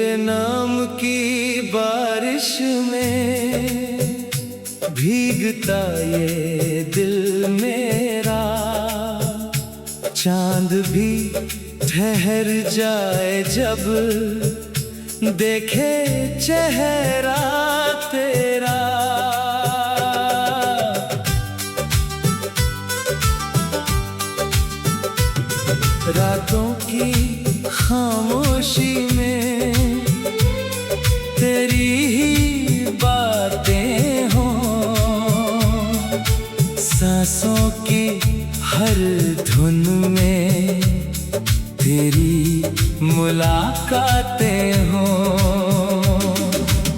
तेरे नाम की बारिश में भीगता ये दिल मेरा। चांद भी ठहर जाए जब देखे चेहरा तेरा। रातों की खामोशी में तेरी ही बातें हों, सांसों की हर धुन में तेरी मुलाकातें हों।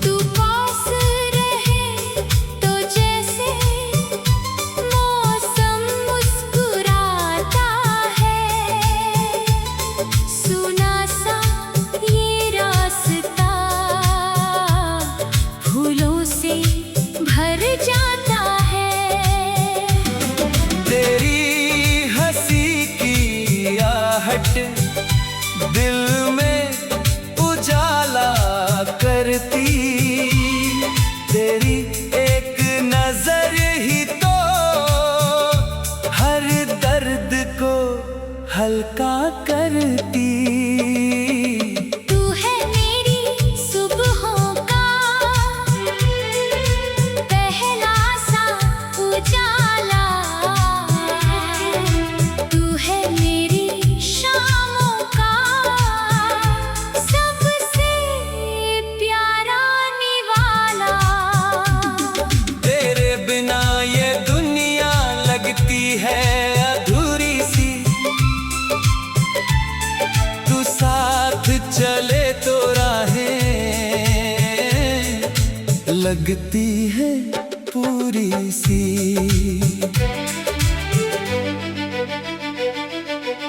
तू पास रहे तो जैसे मौसम मुस्कुराता है, सुना सा ये रास्ता फूलों से भर जाता है। तेरी हंसी की आहट दिल में उजाला करती। तेरी एक नजर ही तो हर दर्द को हल्का करती। तू है मेरी सुबहों का पहला सा उजाला, तू है मेरी शामों का सबसे प्यारा निवाला। तेरे बिना ये दुनिया लगती है अधूरी सी। तू साथ चले तो राहें लगती है पूरी सी।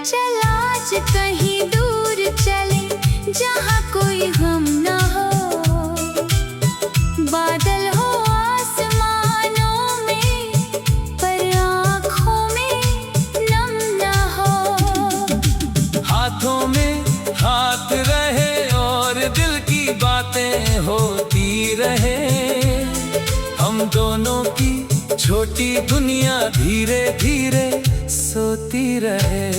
चल आज कहीं दूर चले जहाँ कोई गम न हो, बादल हो आसमानों में पर आँखों में नम न हो। हाथों में हाथ रहे और दिल की बातें होती रहे। हम दोनों की छोटी दुनिया धीरे धीरे सोती रहे।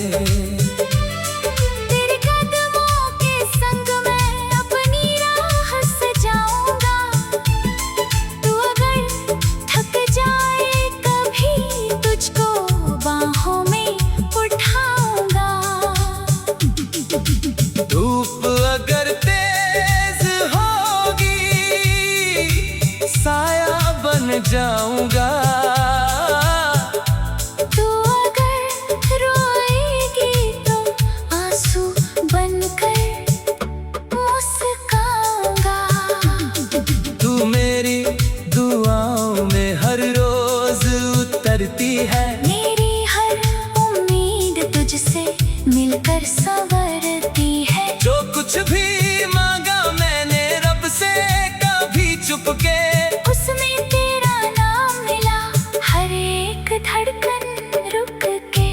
तेरे कदमों के संग मैं अपनी राह सजाऊंगा। तू अगर थक जाए कभी तुझको बाहों में उठाऊंगा। धूप अगर तेज होगी साया बन जाऊंगा। तू अगर रोएगी तो आंसू बनकर मुस्काऊंगा। तू मेरी दुआओं में हर रोज उतरती है। मेरी हर उम्मीद तुझसे मिलकर संवरती है। जो कुछ भी मांगा मैंने रब से कभी चुपके, उसमें तेरा नाम मिला हर एक धड़कन रुक के।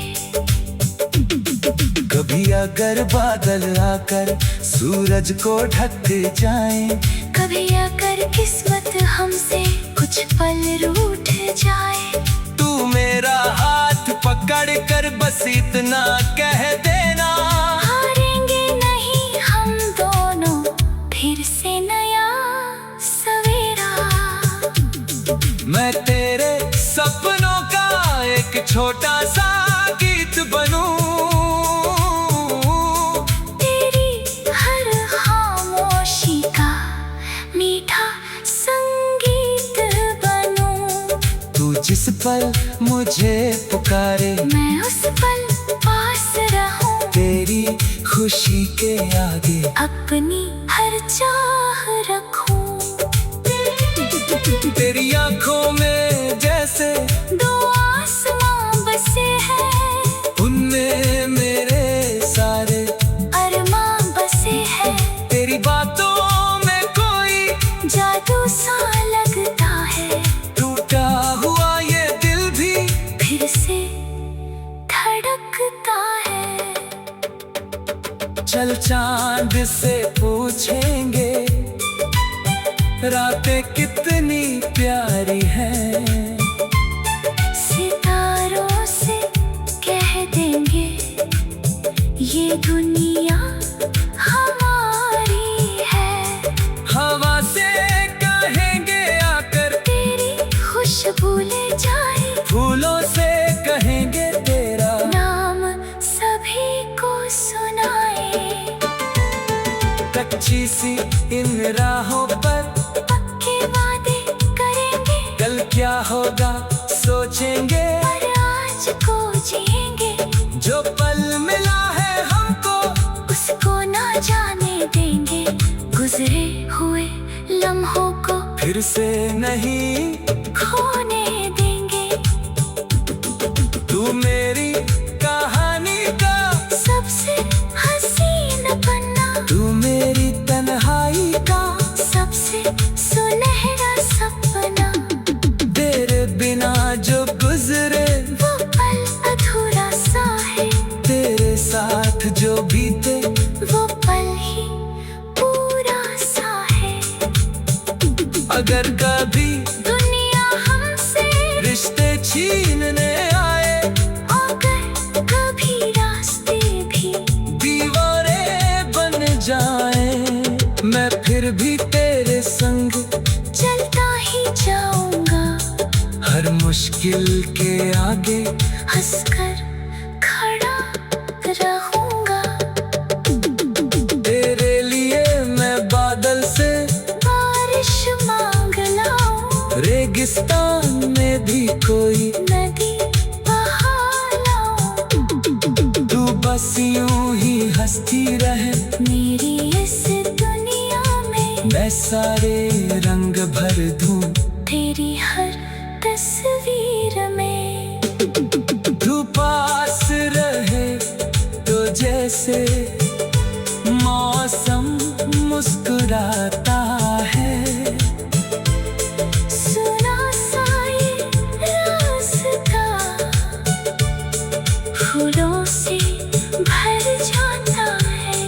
कभी अगर बादल आकर सूरज को ढक जाए, कभी अगर किस्मत हमसे कुछ पल रूठ जाए, तू मेरा हाथ पकड़ कर बस इतना कह देना। हारेंगे नहीं हम दोनों फिर से नया सवेरा। मैं तेरे सपनों का एक छोटा सा गीत बनूं। तेरी हर खामोशी का मीठा संगीत बनूं। तू जिस पल मुझे पुकारे मैं उस पल पास रहूं। तेरी खुशी के आगे अपनी हर चाह रखूं। तेरी आंखों में जैसे दो आसमां बसे हैं, उनमें मेरे सारे अरमां बसे हैं। तेरी बातों में कोई जादू सा लगता है, टूटा हुआ ये दिल भी फिर से धड़कता है। चल चांद से पूछेंगे इन राहों पर पक्के वादे करेंगे, कल क्या होगा सोचेंगे, और आज को जिएंगे। जो पल मिला है हमको उसको ना जाने देंगे, गुजरे हुए लम्हों को फिर से नहीं खोने देंगे। तू मेरी कहानी का सबसे हसीन पन्ना, तू मेरी तन्हाई का सबसे सुनहरा सपना। तेरे बिना जो गुजरे वो पल अधूरा सा है, तेरे साथ जो बीते वो पल ही पूरा सा है। अगर कभी दुनिया हमसे रिश्ते छीनने आए, अगर कभी रास्ते भी दीवारें बन जाए, मैं फिर भी तेरे संग चलता ही जाऊंगा। हर मुश्किल के आगे हंसकर खड़ा रहूंगा। तेरे लिए मैं बादल से बारिश मांग लाऊं, रेगिस्तान में भी कोई नदी बहा लाऊं। तू बस यूं ही हंसती रहे, मेरी इस दुनिया में मैं सारे रंग भर दूं तेरी हर तस्वीर में। तू पास रहे तो जैसे मौसम मुस्कुराता है, सुना सा ये रास्ता फूलों से भर जाता है।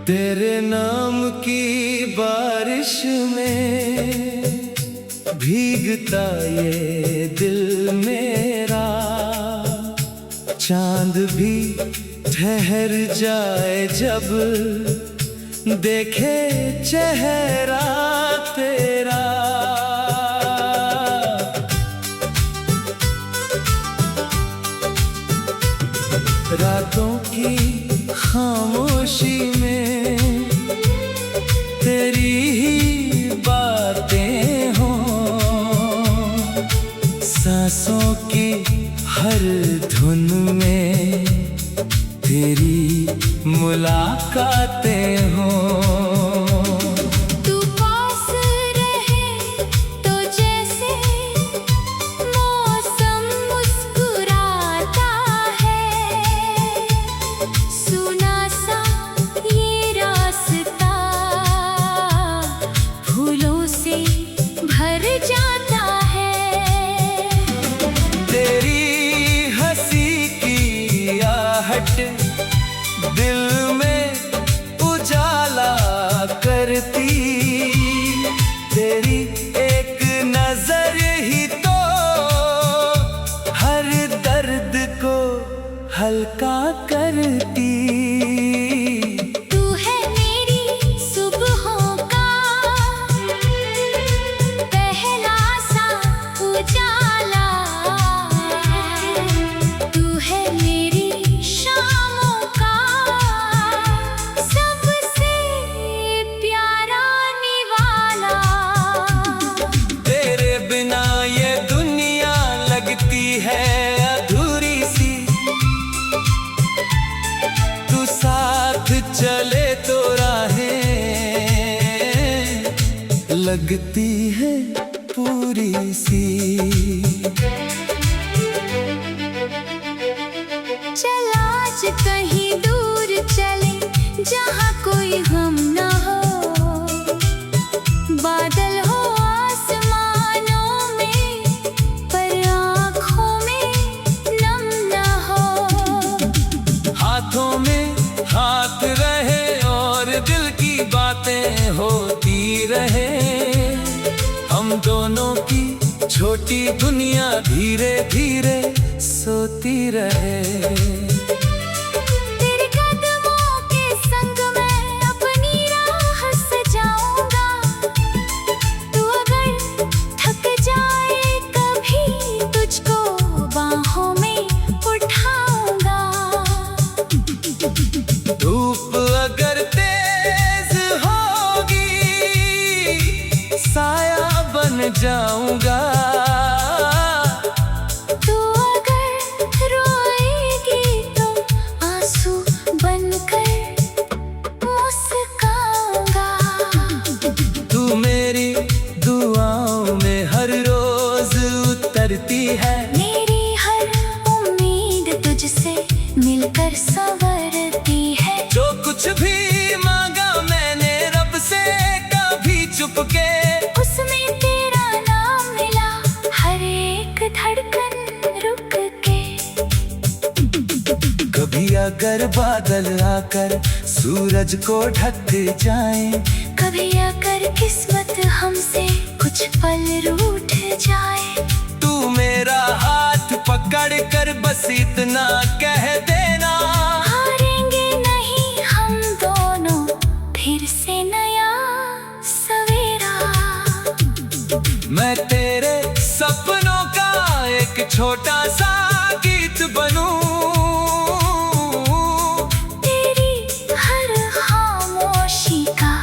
तेरे नाम की बारिश में भीगता ये दिल मेरा, चांद भी ठहर जाए जब देखे चेहरा तेरा। रातों की खामोशी में तेरी ही बातें हों, सांसों की हर धुन में तेरी मुलाकातें हों। तू पास रहे तो जैसे मौसम मुस्कुराता है, सुना सा ये रास्ता फूलों से भर जाता है। तेरी हंसी की आहट दिल में उजाला करती, तेरी एक नजर ही तो हर दर्द को हल्का करती। तू है मेरी सुबहों का पहला सा उजाला, तू है मेरी शामों का सबसे प्यारा निवाला। तेरे बिना ये दुनिया लगती है अधूरी सी, तू साथ चले तो राहें लगती है पूरी सी। चल आज कहीं दूर चले जहाँ कोई गम ना हो, बादल हो आसमानों में पर आँखों में नम ना हो। हाथों में हाथ रहे और दिल की बातें होती रहे। हम दोनों की छोटी दुनिया धीरे धीरे सोती रहे। तेरे कदमों के संग मैं अपनी राह सजाऊंगा। तू अगर थक जाए कभी तुझको बाहों में उठाऊंगा। धूप अगर तेज होगी साया बन जाऊंगा। तू अगर रोएगी तो आंसू बनकर मुस्काऊंगा। तू मेरी दुआओं में हर रोज उतरती है। मेरी हर उम्मीद तुझसे मिलकर संवरती है। जो कुछ भी मांगा मैंने रब से कभी चुपके, उसमें तेरा नाम मिला हर एक धड़कन रुक के। कभी अगर बादल आकर सूरज को ढक जाए, कभी अगर किस्मत हमसे कुछ पल रूठ जाए, तू मेरा हाथ पकड़ कर बस इतना कह देना। हारेंगे नहीं हम दोनों फिर से नया सवेरा। मैं तेरे सपनों का एक छोटा सा गीत बनूं। तेरी हर खामोशी का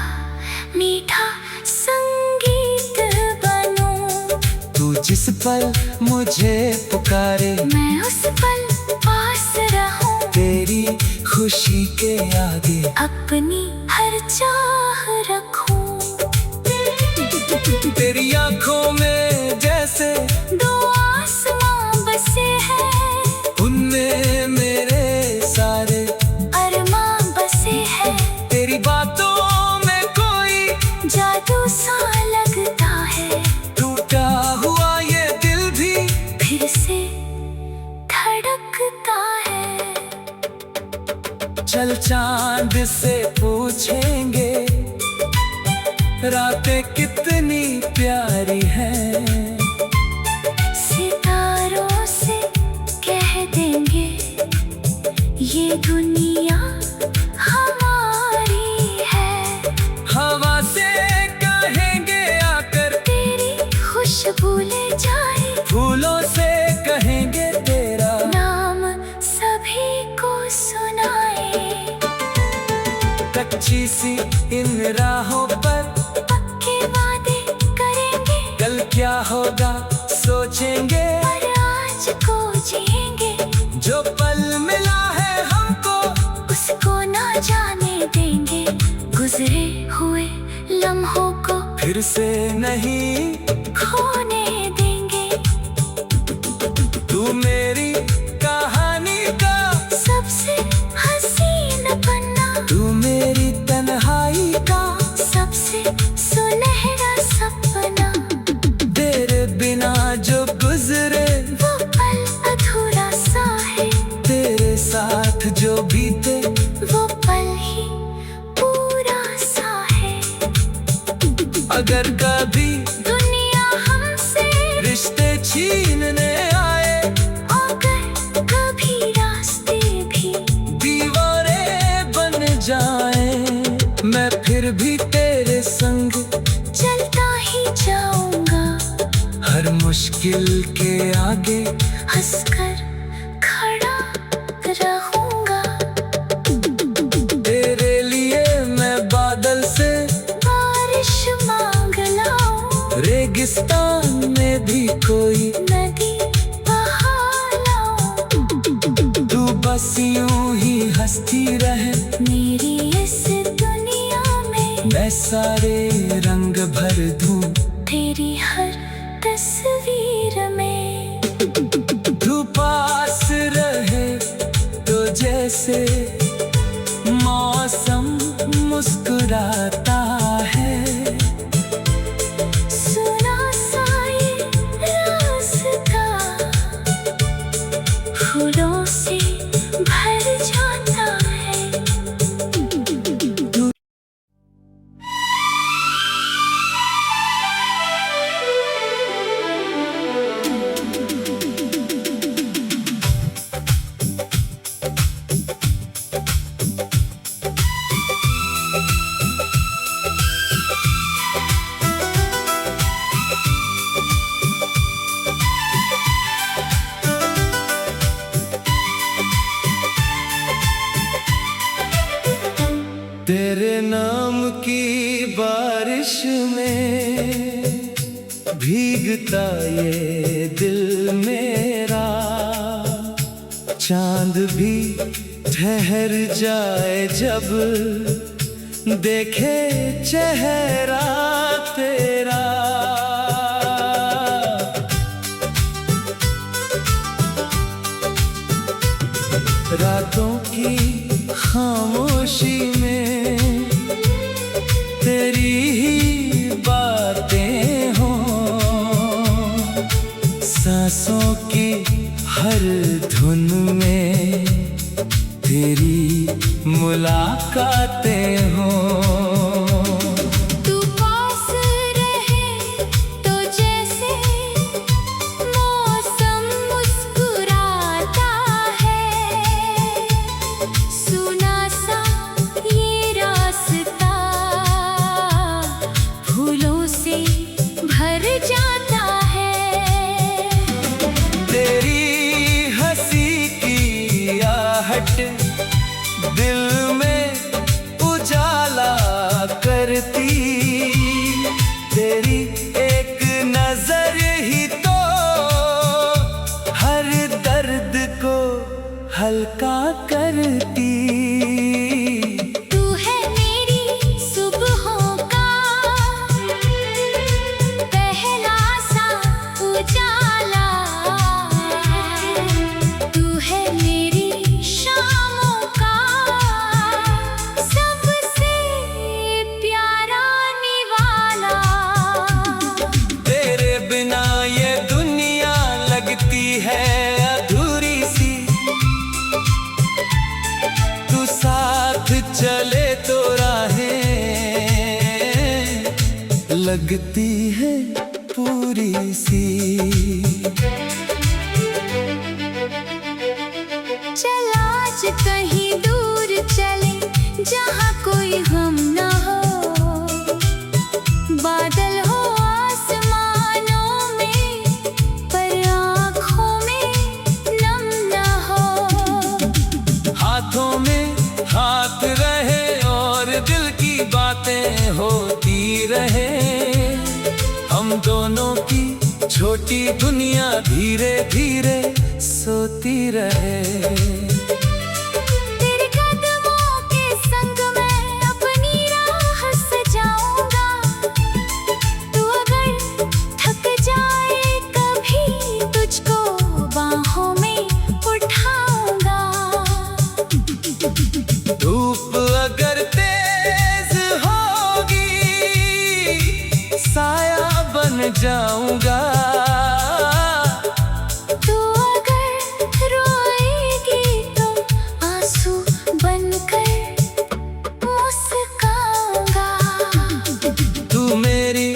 मीठा संगीत बनूं। तू जिस पल मुझे पुकारे मैं उस पल पास रहूं। तेरी खुशी के आगे अपनी हर चाह रखूं। तेरी आंखों में जैसे दो आसमां बसे हैं, उनमें मेरे सारे अरमां बसे हैं। तेरी बातों में कोई जादू सा लगता है, टूटा हुआ ये दिल भी फिर से धड़कता है। चल चांद से पूछेंगे रातें कितनी प्यारी हैं। सितारों से कह देंगे ये दुनिया हमारी है। हवा से कहेंगे आकर तेरी खुशबू ले जाए, फूलों से कहेंगे तेरा नाम सभी को सुनाए। कच्ची सी इन राहों पर पक्के वादे करेंगे, कल क्या होगा सोचेंगे। पर आज को जिएंगे, जो पल मिला है हमको उसको ना जाने देंगे। गुजरे हुए लम्हों को फिर से नहीं खोने देंगे। तू मेरी कहानी का सबसे हसीन पन्ना, तू मेरी तन्हाई का सबसे सुनहरा सपना। तेरे बिना जो गुजरे वो पल अधूरा सा है, तेरे साथ जो बीते वो पल ही पूरा सा है। अगर कभी दुनिया हमसे रिश्ते छीनने आए, अगर कभी रास्ते भी दीवारें बन जाए, मैं फिर भी तेरे संग चलता ही जाऊंगा। हर मुश्किल के आगे हंसकर खड़ा रहूंगा। तेरे लिए मैं बादल से बारिश मांग लाऊं, रेगिस्तान में भी कोई नदी बहा लाऊं। तू बस यूं ही हंसती रहे, मेरी इस दुनिया में मैं सारे रंग भर दूं तेरी हर तस्वीर में। तू पास रहे तो जैसे मौसम मुस्कुराता है। सुना सा ये रास्ता फूलों से भर जाता है। बारिश में भीगता ये दिल मेरा, चांद भी ठहर जाए जब देखे चेहरा तेरा। रातों की खामोशी में तेरी ही बातें हो, सांसों की हर धुन में तेरी मुलाकातें हो। तू पास रहे तो जैसे मौसम मुस्कुराता है, सुना सा ये रास्ता फूलों से भर जाता है। तेरी हंसी की आहट दिल में उजाला करती, तेरी एक नजर ही तो हर दर्द को हल्का करती। तू है मेरी सुबहों का पहला सा उजाला, तू है मेरी शामों का सबसे प्यारा निवाला। तेरे बिना ये दुनिया लगती है अधूरी सी, तू साथ चले तो राहें लगती है पूरी सी। चल आज कहीं दूर चले जहाँ कोई गम न हो, बादल हो आसमानों में पर आँखों में नम न हो। हाथों में हाथ रहे और दिल की बातें होती रहे, हम दोनों की छोटी दुनिया धीरे धीरे सोती रहे। तेरे कदमों के संग मैं अपनी राह सजाऊंगा, तू अगर थक जाए कभी तुझको बाहों में उठाऊंगा। धूप अगर तेज होगी साया बन जाऊंगा, तू अगर रोएगी तो आंसू बनकर मुस्काऊंगा। तू मेरी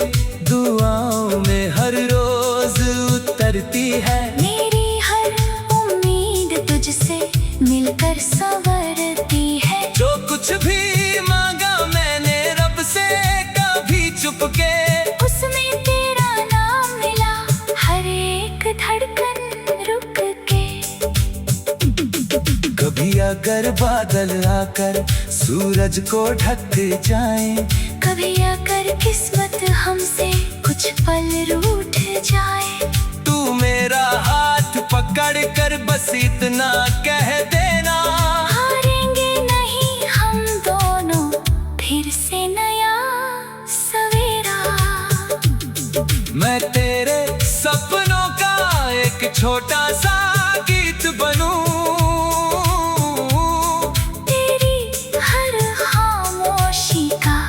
दुआओं में हर रोज उतरती है, मेरी हर उम्मीद तुझसे मिलकर संवरती है। जो कुछ भी मांगा मैंने रब से कभी चुपके, उसमें तेरा नाम मिला हर एक धड़कन रुक के। कभी अगर बादल आकर सूरज को ढक जाए, कभी अगर किस्मत हमसे कुछ पल रूठ जाए, तू मेरा हाथ पकड़ कर बस इतना कह देना, हारेंगे नहीं हम दोनों फिर से नया सवेरा। मैं तेरे सपनों का एक छोटा सा गीत बनूं, तेरी हर खामोशी का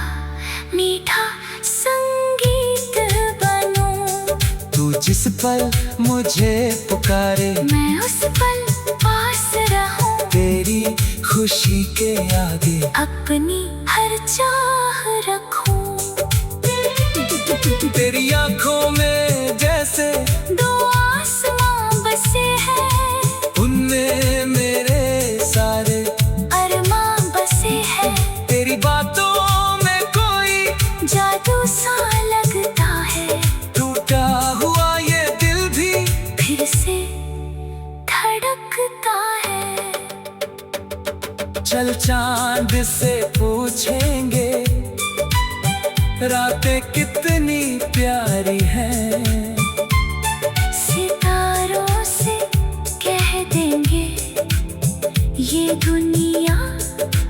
मीठा संगीत बनूं। तू जिस पल मुझे पुकारे मैं उस पल पास रहूं, तेरी खुशी के आगे अपनी हर चाह रखूं। तेरी आंखों में जैसे दो आसमां बसे हैं, उनमें मेरे सारे अरमां बसे हैं। तेरी बातों में कोई जादू सा लगता है, टूटा हुआ ये दिल भी फिर से धड़कता है। चल चांद से पूछेंगे रातें कितनी प्यारी हैं। सितारों से कह देंगे ये दुनिया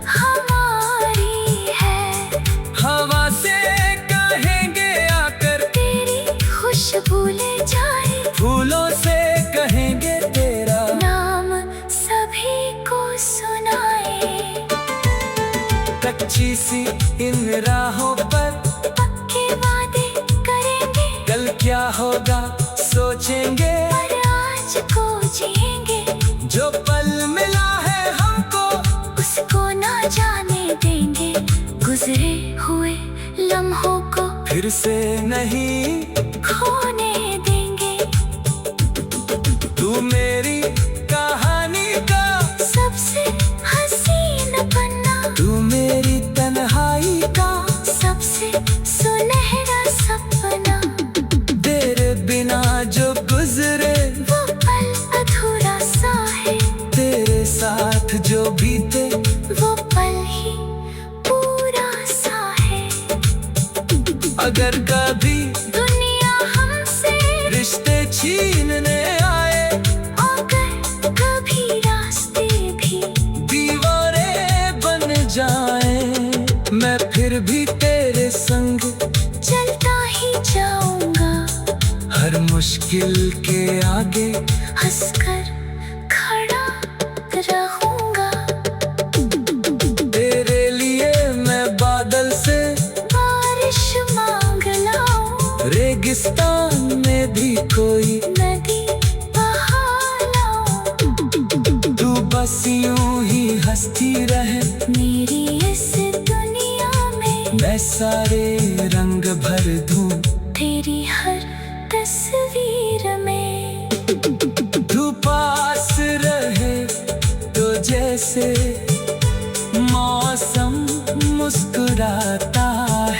हमारी है। हवा से कहेंगे आकर तेरी खुशबू ले जाए, फूलों से कहेंगे तेरा नाम सभी को सुनाए। कच्ची सी इन राहों पर पक्के वादे करेंगे, कल क्या होगा सोचेंगे। पर आज को जिएंगे, जो पल मिला है हमको उसको ना जाने देंगे। गुजरे हुए लम्हों को फिर से नहीं खोने देंगे। तू मेरी कहानी का सबसे हसीन पन्ना, तू मेरी तन्हाई का सबसे सुनहरा सपना। तेरे बिना जो गुजरे वो पल अधूरा सा है, तेरे साथ जो बीते वो पल ही पूरा सा है। अगर कभी दुनिया हमसे रिश्ते छीनने आए, अगर कभी रास्ते भी दीवारे बन जाए, मैं फिर भी तेरे संग चलता ही जाऊंगा। हर मुश्किल के आगे हंसकर खड़ा रहूंगा। तेरे लिए मैं बादल से बारिश मांग लाऊं, रेगिस्तान में भी कोई नदी बहा लाऊं। तू बस यूं ही हंसती रहे, मेरी इस दुनिया में मैं सारे रंग भर दूं तेरी हर तस्वीर में। तू पास रहे तो जैसे मौसम मुस्कुराता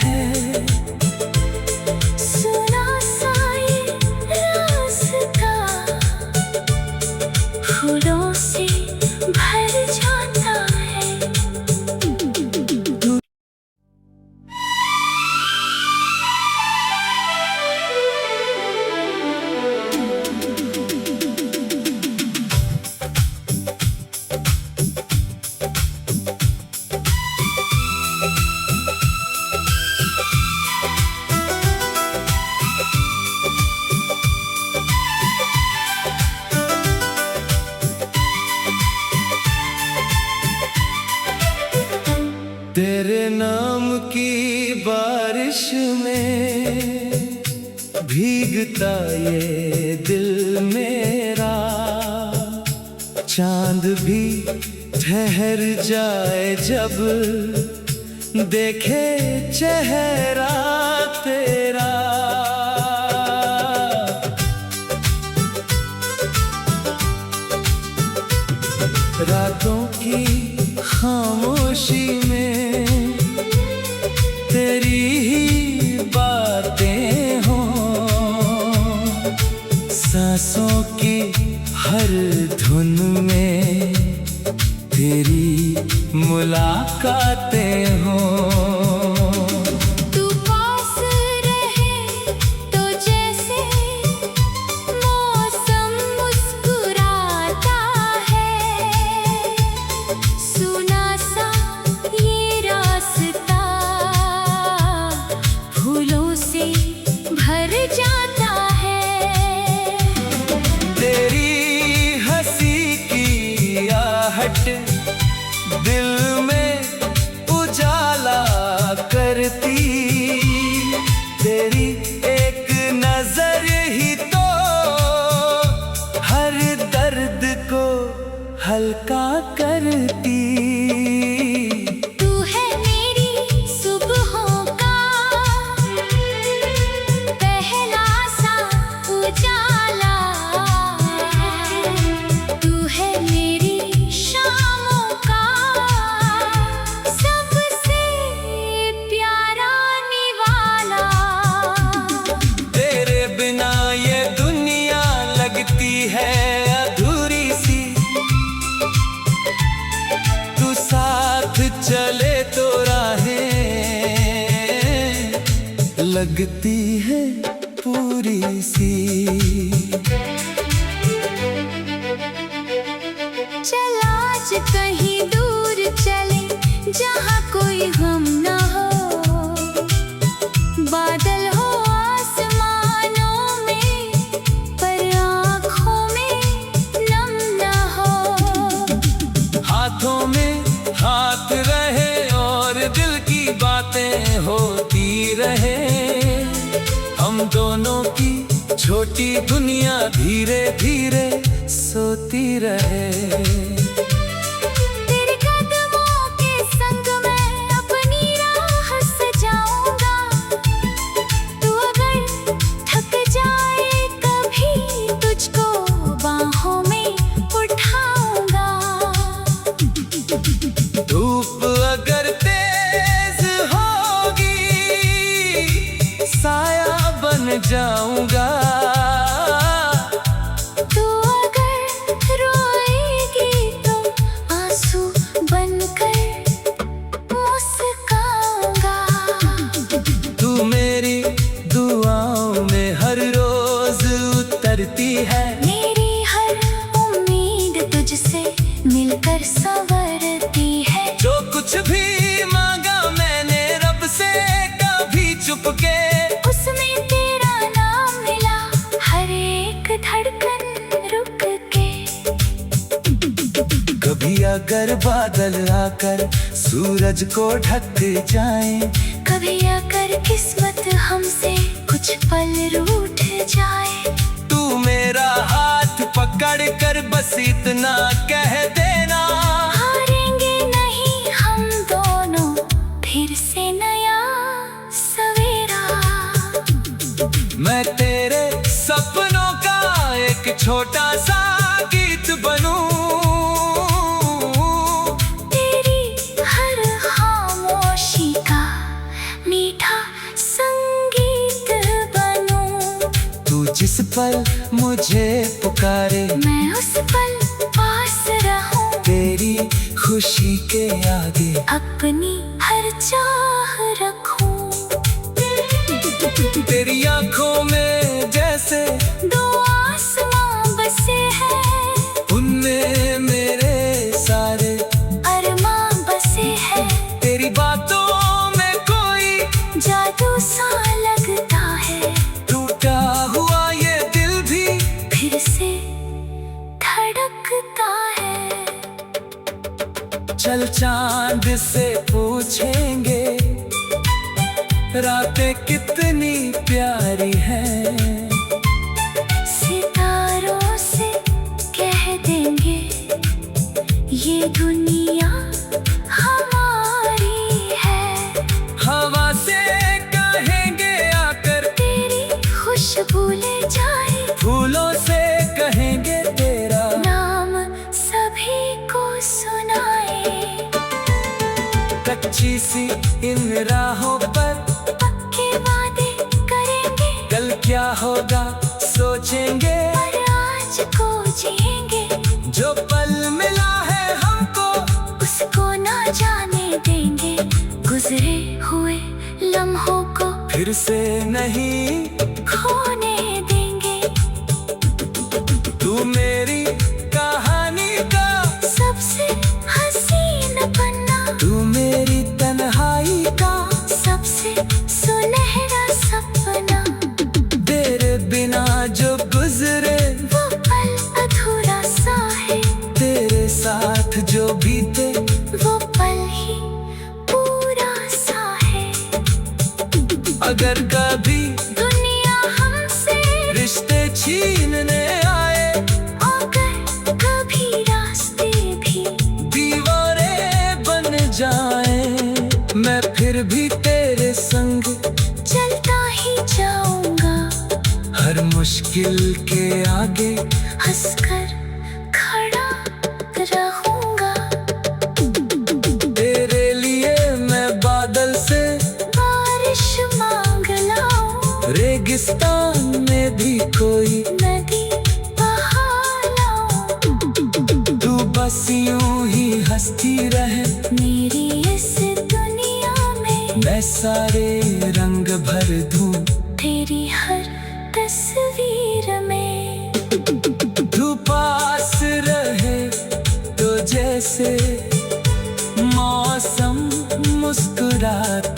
है। सुना सा ये रास्ता फूलों से भर जाता है। तेरे नाम की बारिश में भीगता ये दिल मेरा, चांद भी ठहर जाए जब देखे चेहरा तेरा। रातों की खामोशी में तेरी ही बातें हों, सांसों की हर धुन में तेरी मुलाकातें हों। तू लगती है पूरी सी। चल आज कहीं दूर चले जहाँ कोई गम ना हो, बादल हो आसमानों में पर आँखों में नम ना हो। हाथों में हाथ रहे और दिल की बातें होती रहे, हम दोनों की छोटी दुनिया धीरे धीरे सोती रहे। तेरे कदमों के संग मैं अपनी राह सजाऊंगा, तू अगर थक जाए कभी तुझको बाहों में उठाऊंगा। धूप अगर तेज होगी साया बन जाऊंगा, तू अगर रोएगी तो आंसू बनकर मुस्काऊंगा। तू मेरी दुआओं में हर रोज उतरती है, मेरी हर उम्मीद तुझसे मिलकर संवरती है। जो कुछ भी मांगा मैंने रब से कभी चुपके, उसमें तेरा नाम मिला हर एक धड़कन रुक के। कभी अगर बादल आकर सूरज को ढक जाए, कभी अगर किस्मत हमसे कुछ पल रूठ जाए, तू मेरा हाथ पकड़ कर बस इतना कह देना, हारेंगे नहीं हम दोनों फिर से नया सवेरा। मैं तेरे सपनों का एक छोटा सा गीत बनूं, तेरी हर खामोशी का मीठा संगीत बनूं। तू जिस पल मुझे पुकारे मैं उस पल पास रहूं, तेरी खुशी के आगे अपनी हर चाह रखूं। तेरी आंखों में जैसे दो आसमां बसे हैं, उनमें मेरे सारे अरमां बसे हैं। तेरी बातों में कोई जादू सा लगता है, टूटा हुआ ये दिल भी फिर से धड़कता है। चल चांद से पूछेंगे रातें कितनी प्यारी हैं, सितारों से कह देंगे ये दुनिया हमारी है। हवा से कहेंगे आकर तेरी खुशबू ले जाए, फूलों से कहेंगे तेरा नाम सभी को सुनाए। कच्ची सी इन राहों पर पक्के वादे करेंगे, कल क्या होगा सोचेंगे, पर आज को जिएंगे। जो पल मिला है हमको उसको ना जाने देंगे, गुजरे हुए लम्हों को फिर से नहीं खोने देंगे। तू मेरी कहानी का सबसे हसीन पन्ना, तू मेरी तन्हाई का सबसे सुनहरा सपना। तेरे बिना जो गुजरे वो पल अधूरा सा है, तेरे साथ जो बीते वो पल ही पूरा सा है। अगर कभी दुनिया हमसे रिश्ते छीनने आए, अगर कभी रास्ते भी दीवारें बन जाए, मैं फिर भी तेरे संग चलता ही जाऊंगा। हर मुश्किल के आगे हंसकर खड़ा रहूंगा। तेरे लिए मैं बादल से बारिश मांग लाऊं, रेगिस्तान में भी कोई नदी बहा लाऊं। तू बस यूं ही हंसती रहे, मेरी इस दुनिया में मैं सारे रंग भर दूं तेरी हर तस्वीर में। तू पास रहे तो जैसे मौसम मुस्कुराता